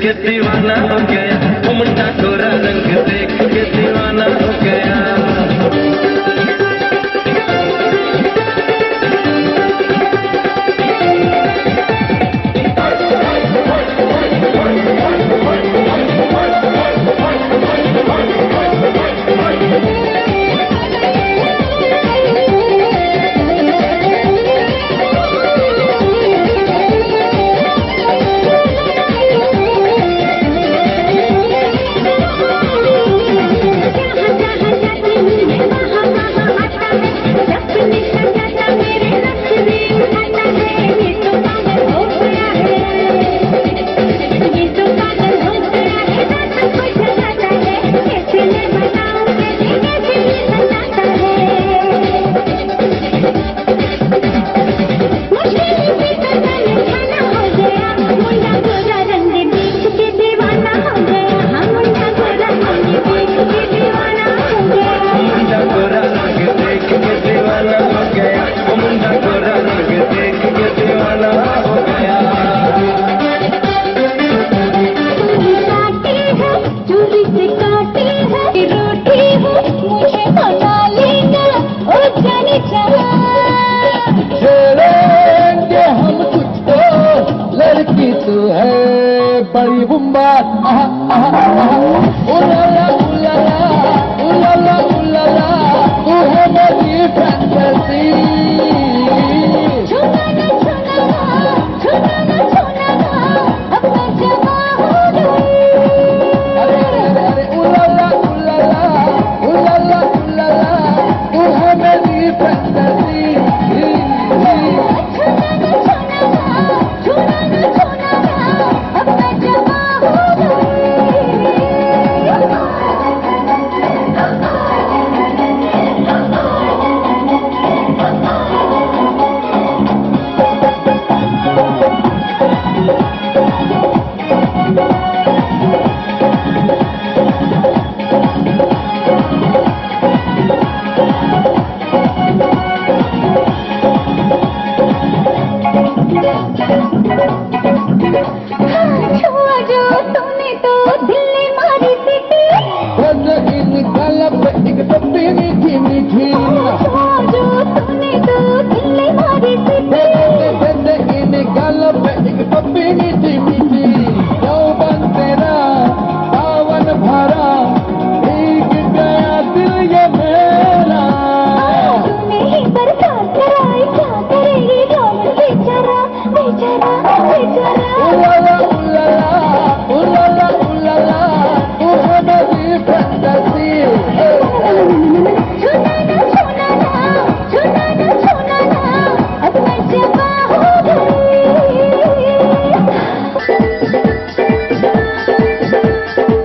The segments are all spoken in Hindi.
के दीवाना हो गया, वो मुंडा गोरा रंग देख के दीवाना हो गया। बड़ी बुम्बा उलाला उलाला उलाला उलाला तू है मेरी फैंटेसी। अरे अरे अरे उलाला उलाला उलाला उलाला तू है मेरी फैंटेसी। छुआ जो तूने तो दिल ने मारी सीटी। इन गालों पे एक टप्पी मीठी मीठी। छुआ जो तूने तो दिल ने मारी सीटी। इन गालों पे एक टप्पी मीठी मीठी। यौवन तेरा पावन भरा, भीग गया दिल ये मेरा। तूने ही बरसात कराई, क्या करे ये यौवन बेचारा बेचारा बेचारा। उलाला उलाला उलाला उलाला, तू है मेरी फैंटेसी। छूना ना छूना ना, छूना ना छूना ना, अब मैं जवा हो गई।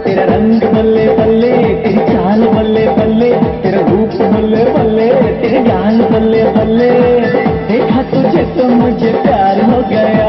तेरा रंग बल्ले बल्ले, तेरी चाल बल्ले बल्ले, तेरा रूप बल्ले बल्ले, तेरे ज्ञान बल्ले बल्ले। देखा तुझे तो मुझे प्यार हो गया।